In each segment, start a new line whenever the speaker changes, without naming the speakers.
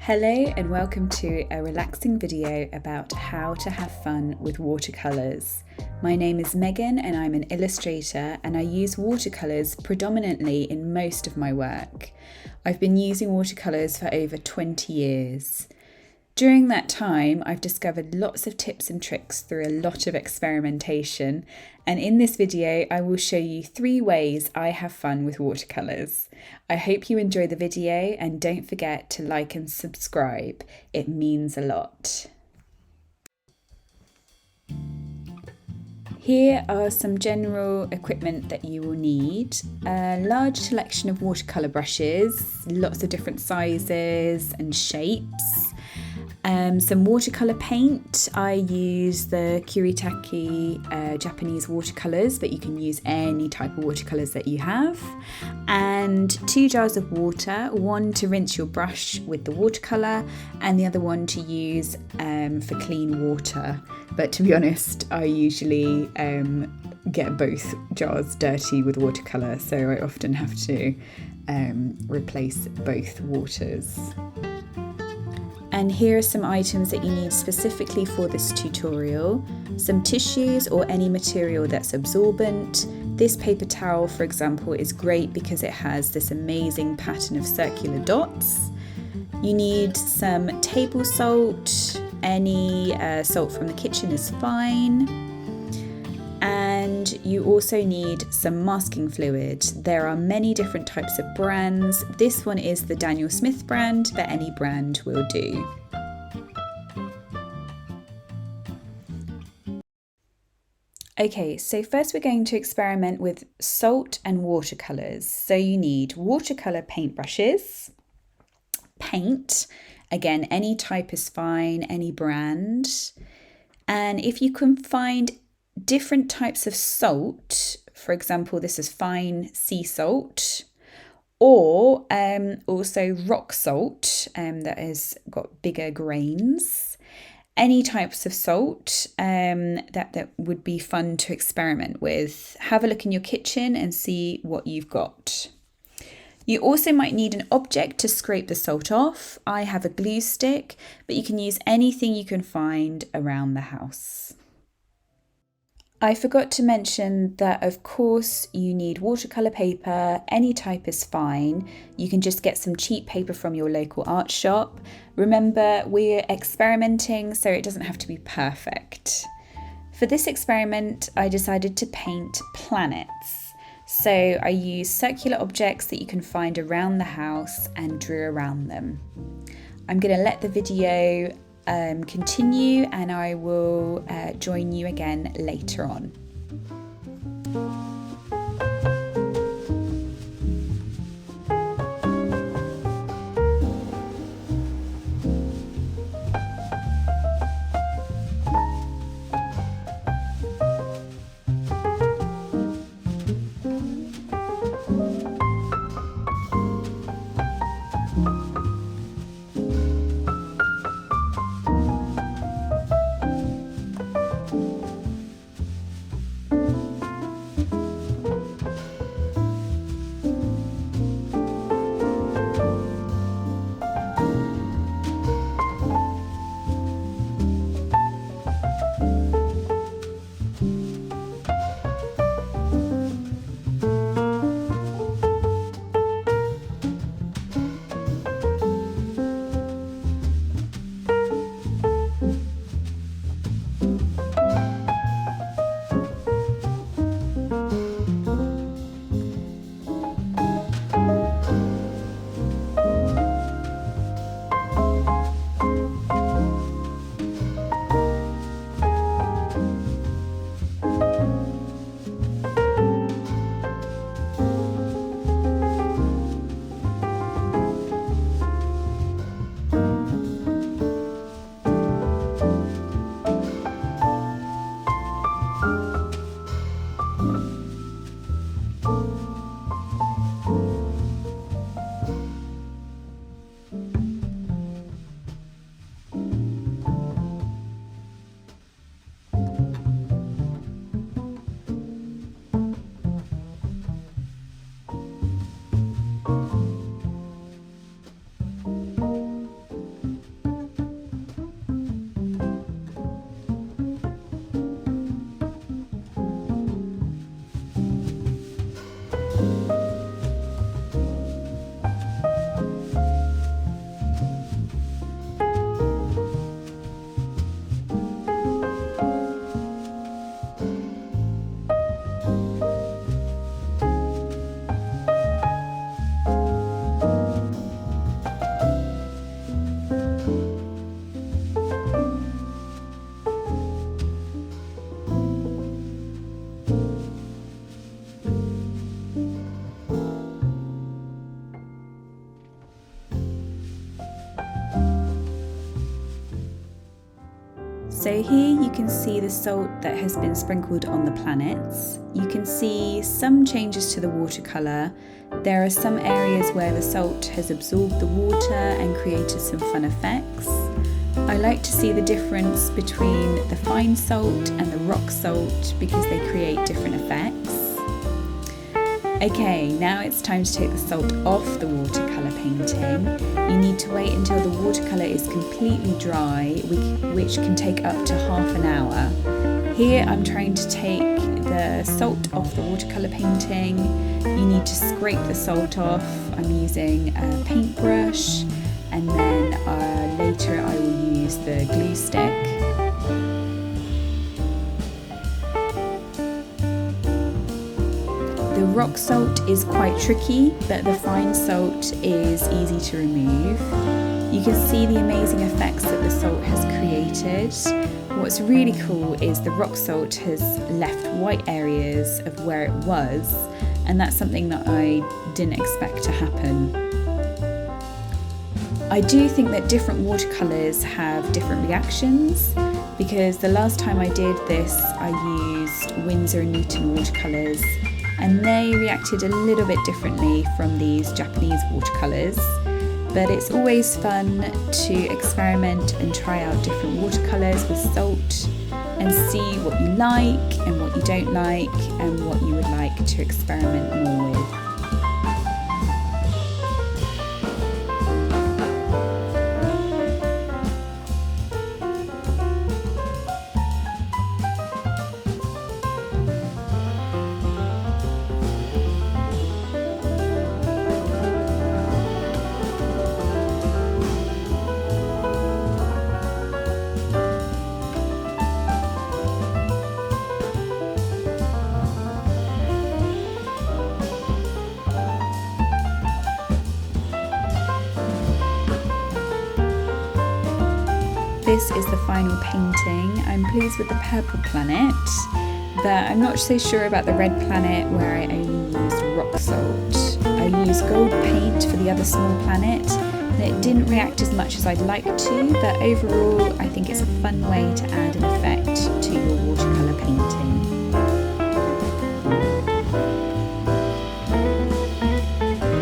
Hello and welcome to a relaxing video about how to have fun with watercolours. My name is Megan and I'm an illustrator and I use watercolours predominantly in most of my work. I've been using watercolours for over 20 years. During that time, I've discovered lots of tips and tricks through a lot of experimentation, and in this video I will show you 3 ways I have fun with watercolours. I hope you enjoy the video and don't forget to like and subscribe, it means a lot. Here are some general equipment that you will need. A large selection of watercolour brushes, lots of different sizes and shapes. Some watercolour paint. I use the Kuretake Japanese watercolours, but you can use any type of watercolours that you have. And 2 jars of water, one to rinse your brush with the watercolour and the other one to use for clean water. But to be honest, I usually get both jars dirty with watercolour, so I often have to replace both waters. And here are some items that you need specifically for this tutorial. Some tissues or any material that's absorbent. This paper towel, for example, is great because it has this amazing pattern of circular dots. You need some table salt. Any salt from the kitchen is fine. And you also need some masking fluid. There are many different types of brands. This one is the Daniel Smith brand, but any brand will do. Okay, so first we're going to experiment with salt and watercolours. So you need watercolour paintbrushes, paint, again any type is fine, any brand. And if you can find different types of salt, for example, this is fine sea salt, or also rock salt that has got bigger grains. Any types of salt that would be fun to experiment with. Have a look in your kitchen and see what you've got. You also might need an object to scrape the salt off. I have a glue stick, but you can use anything you can find around the house. I forgot to mention that of course you need watercolour paper, any type is fine. You can just get some cheap paper from your local art shop. Remember, we're experimenting, so it doesn't have to be perfect. For this experiment, I decided to paint planets. So I used circular objects that you can find around the house and drew around them. I'm going to let the video continue and I will join you again later on. So here you can see the salt that has been sprinkled on the planets. You can see some changes to the watercolour. There are some areas where the salt has absorbed the water and created some fun effects. I like to see the difference between the fine salt and the rock salt because they create different effects. Okay, now it's time to take the salt off the watercolour painting. You need to wait until the watercolour is completely dry, which can take up to half an hour. Here I'm trying to take the salt off the watercolour painting. You need to scrape the salt off. I'm using a paintbrush, and then later I will use the glue stick. The rock salt is quite tricky, but the fine salt is easy to remove. You can see the amazing effects that the salt has created. What's really cool is the rock salt has left white areas of where it was, and that's something that I didn't expect to happen. I do think that different watercolours have different reactions, because the last time I did this I used Winsor & Newton watercolours, and they reacted a little bit differently from these Japanese watercolours. But it's always fun to experiment and try out different watercolours with salt and see what you like and what you don't like and what you would like to experiment more with. This is the final painting. I'm pleased with the purple planet, but I'm not so sure about the red planet where I only used rock salt. I used gold paint for the other small planet, and it didn't react as much as I'd like to, but overall I think it's a fun way to add an effect to your watercolour painting.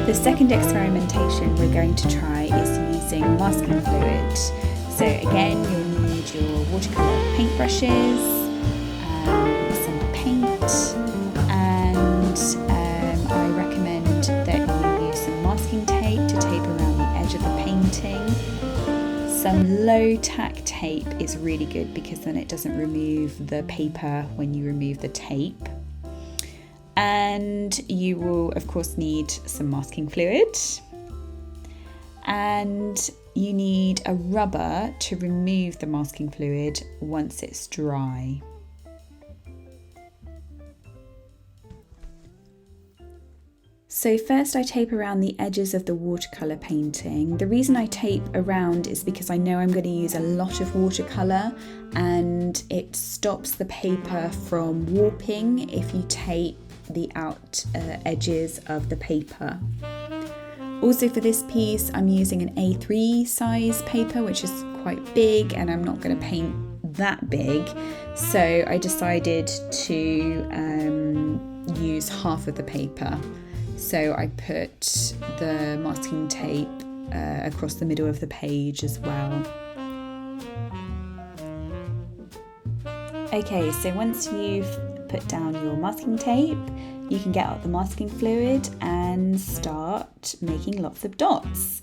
The second experimentation we're going to try is using masking fluid. So again, you'll need your watercolour paintbrushes, some paint, and I recommend that you use some masking tape to tape around the edge of the painting. Some low tack tape is really good because then it doesn't remove the paper when you remove the tape. And you will of course need some masking fluid. And you need a rubber to remove the masking fluid once it's dry. So first I tape around the edges of the watercolour painting. The reason I tape around is because I know I'm going to use a lot of watercolour and it stops the paper from warping if you tape the edges of the paper. Also for this piece I'm using an A3 size paper, which is quite big, and I'm not going to paint that big, so I decided to use half of the paper. So I put the masking tape across the middle of the page as well. Okay, so once you've put down your masking tape, you can get out the masking fluid and start making lots of dots.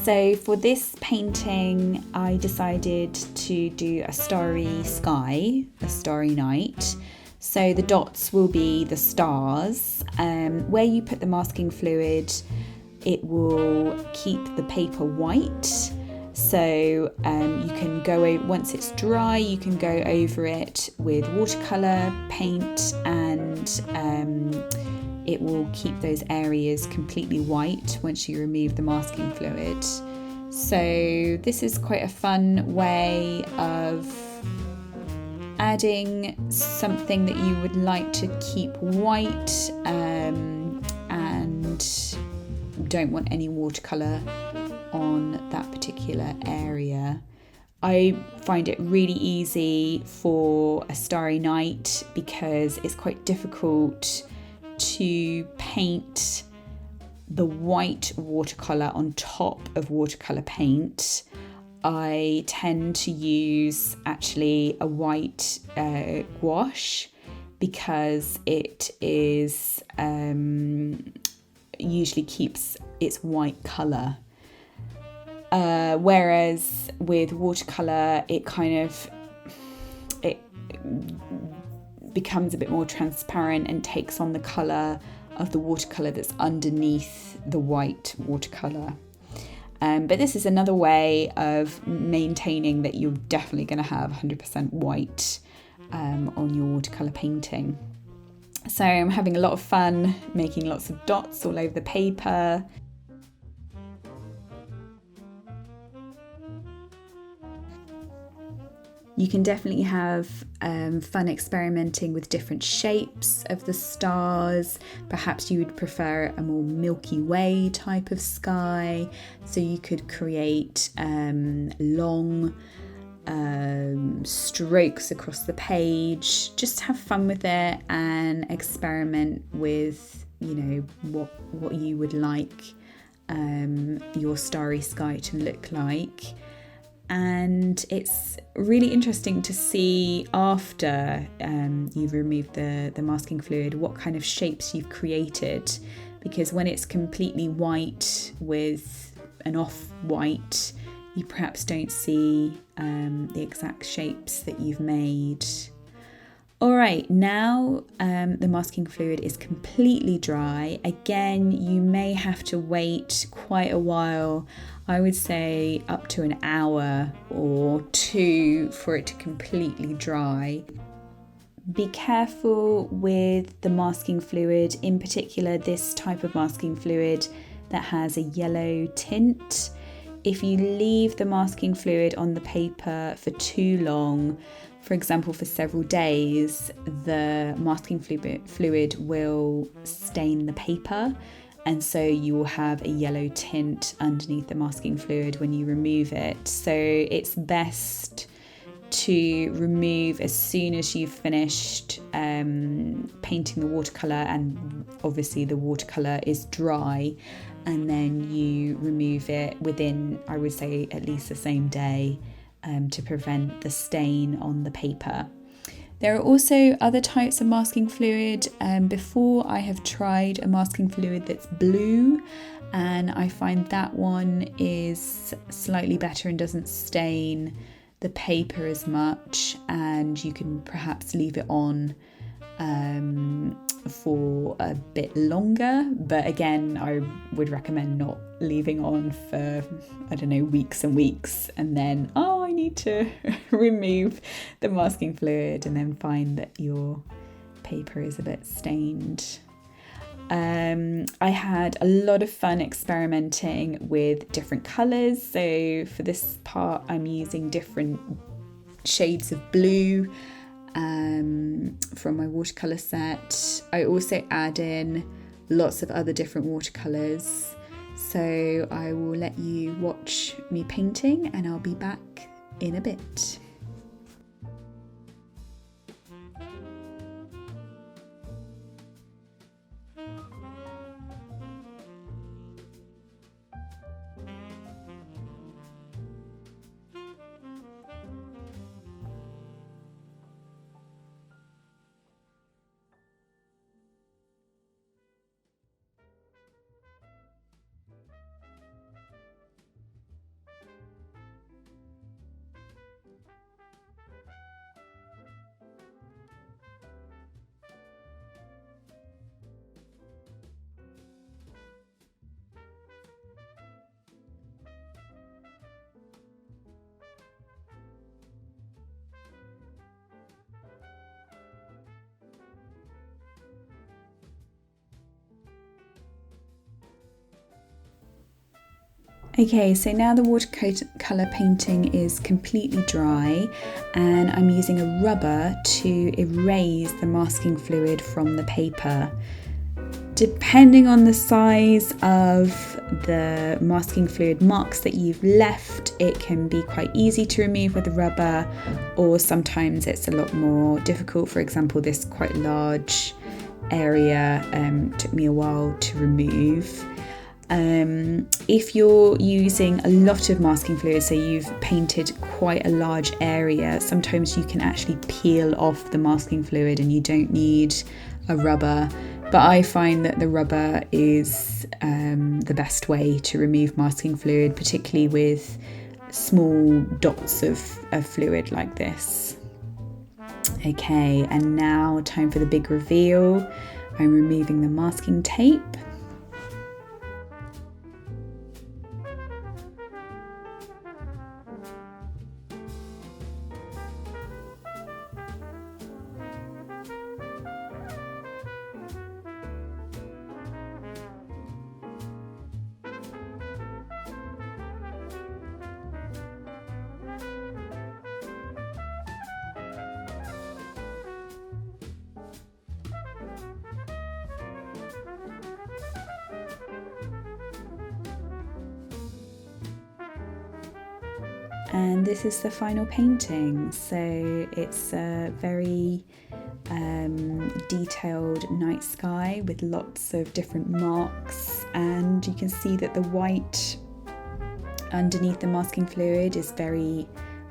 So for this painting, I decided to do a starry sky, a starry night. So the dots will be the stars. Where you put the masking fluid, it will keep the paper white. So you can go once it's dry, you can go over it with watercolour paint, and it will keep those areas completely white once you remove the masking fluid. So this is quite a fun way of adding something that you would like to keep white and don't want any watercolour on that particular area. I find it really easy for a starry night because it's quite difficult to paint the white watercolour on top of watercolour paint. I tend to use actually a white gouache because it is usually keeps its white colour. Whereas with watercolour, it becomes a bit more transparent and takes on the colour of the watercolour that's underneath the white watercolour. But this is another way of maintaining that you're definitely going to have 100% white on your watercolour painting. So I'm having a lot of fun making lots of dots all over the paper. You can definitely have fun experimenting with different shapes of the stars. Perhaps you would prefer a more Milky Way type of sky, so you could create long strokes across the page. Just have fun with it and experiment with, what you would like your starry sky to look like. And it's really interesting to see after you've removed the masking fluid what kind of shapes you've created, because when it's completely white with an off-white, you perhaps don't see the exact shapes that you've made. Alright, now the masking fluid is completely dry. Again, you may have to wait quite a while. I would say up to an hour or two for it to completely dry. Be careful with the masking fluid, in particular this type of masking fluid that has a yellow tint. If you leave the masking fluid on the paper for too long, for example for several days, the masking fluid will stain the paper, and so you will have a yellow tint underneath the masking fluid when you remove it. So it's best to remove as soon as you've finished painting the watercolour, and obviously the watercolour is dry, and then you remove it within, I would say, at least the same day to prevent the stain on the paper. There are also other types of masking fluid. Before I have tried a masking fluid that's blue, and I find that one is slightly better and doesn't stain the paper as much, and you can perhaps leave it on for a bit longer. But again, I would recommend not leaving on for, weeks and weeks, and then, I need to remove the masking fluid and then find that your paper is a bit stained. I had a lot of fun experimenting with different colours. So for this part, I'm using different shades of blue from my watercolour set. I also add in lots of other different watercolours. So I will let you watch me painting, and I'll be back in a bit. Okay, so now the watercolour painting is completely dry, and I'm using a rubber to erase the masking fluid from the paper. Depending on the size of the masking fluid marks that you've left, it can be quite easy to remove with a rubber, or sometimes it's a lot more difficult. For example, this quite large area took me a while to remove. If you're using a lot of masking fluid, so you've painted quite a large area, sometimes you can actually peel off the masking fluid and you don't need a rubber. But I find that the rubber is the best way to remove masking fluid, particularly with small dots of fluid like this. Okay, and now time for the big reveal. I'm removing the masking tape. And this is the final painting. So it's a very detailed night sky with lots of different marks, and you can see that the white underneath the masking fluid is very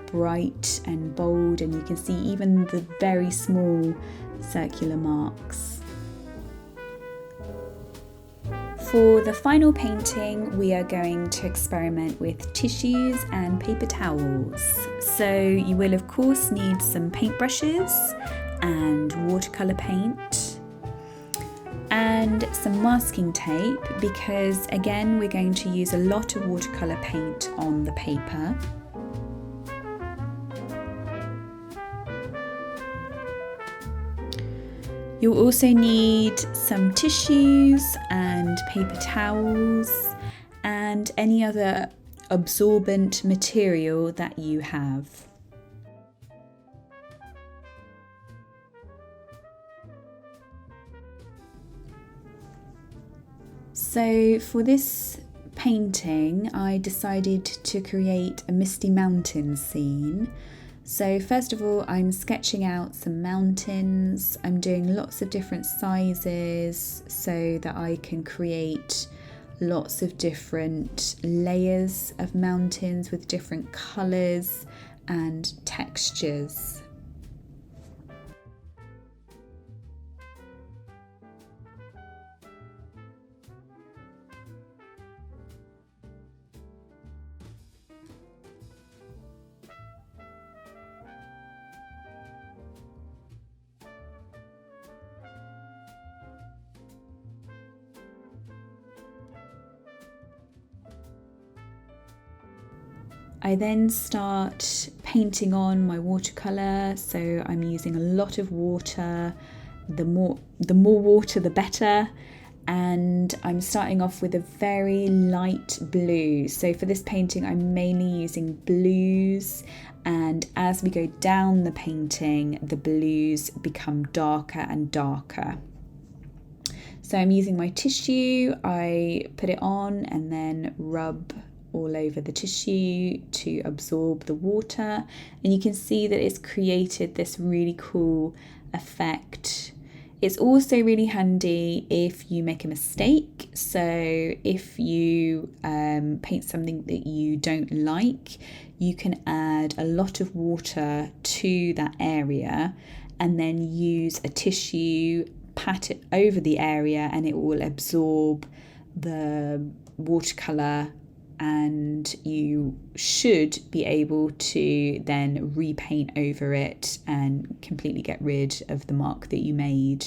bright and bold, and you can see even the very small circular marks. For the final painting, we are going to experiment with tissues and paper towels. So you will of course need some paintbrushes and watercolour paint and some masking tape, because again we're going to use a lot of watercolour paint on the paper. You'll also need some tissues and paper towels and any other absorbent material that you have. So for this painting, I decided to create a misty mountains scene. So first of all, I'm sketching out some mountains. I'm doing lots of different sizes so that I can create lots of different layers of mountains with different colours and textures. I then start painting on my watercolour, so I'm using a lot of water. The more water the better, and I'm starting off with a very light blue. So for this painting I'm mainly using blues, and as we go down the painting the blues become darker and darker. So I'm using my tissue, I put it on and then rub all over the tissue to absorb the water, and you can see that it's created this really cool effect. It's also really handy if you make a mistake. So if you paint something that you don't like, you can add a lot of water to that area and then use a tissue, pat it over the area, and it will absorb the watercolour, and you should be able to then repaint over it and completely get rid of the mark that you made.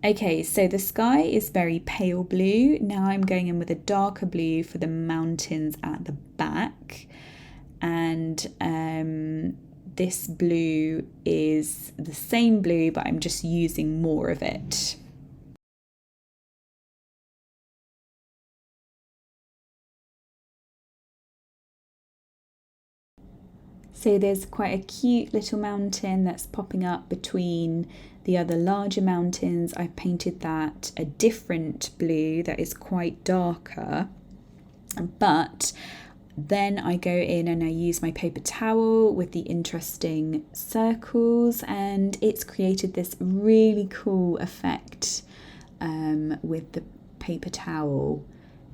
Okay, so the sky is very pale blue. Now I'm going in with a darker blue for the mountains at the back, and this blue is the same blue, but I'm just using more of it. So there's quite a cute little mountain that's popping up between the other larger mountains. I've painted that a different blue that is quite darker, but then I go in and I use my paper towel with the interesting circles, and it's created this really cool effect with the paper towel.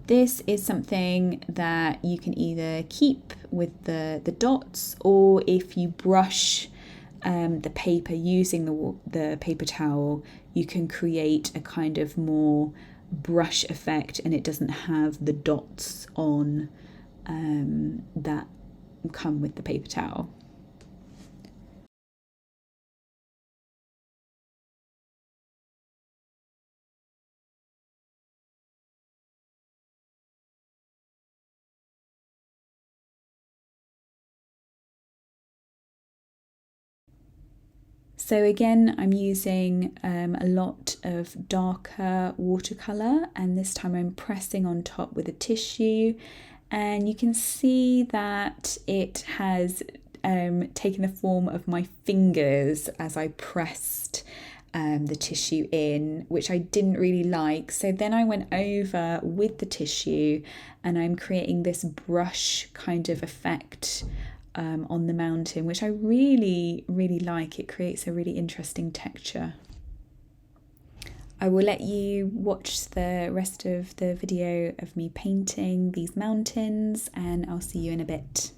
This is something that you can either keep with the dots, or if you brush the paper using the paper towel, you can create a kind of more brush effect, and it doesn't have the dots on that come with the paper towel. So again, I'm using a lot of darker watercolour, and this time I'm pressing on top with a tissue, and you can see that it has taken the form of my fingers as I pressed the tissue in, which I didn't really like. So then I went over with the tissue and I'm creating this brush kind of effect on the mountain, which I really like. It creates a really interesting texture. I will let you watch the rest of the video of me painting these mountains, and I'll see you in a bit.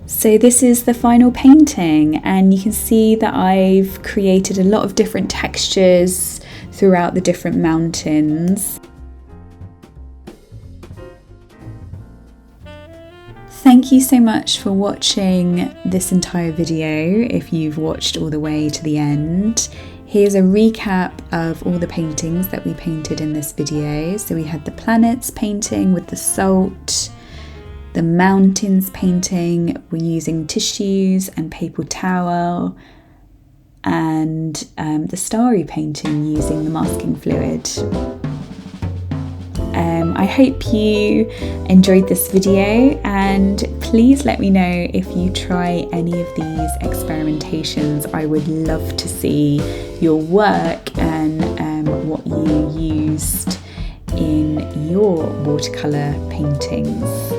So this is the final painting, and you can see that I've created a lot of different textures throughout the different mountains. Thank you so much for watching this entire video, if you've watched all the way to the end. Here's a recap of all the paintings that we painted in this video. So we had the planets painting with the salt, the mountains painting, we're using tissues and paper towel, and the starry painting using the masking fluid. I hope you enjoyed this video, and please let me know if you try any of these experimentations. I would love to see your work and what you used in your watercolour paintings.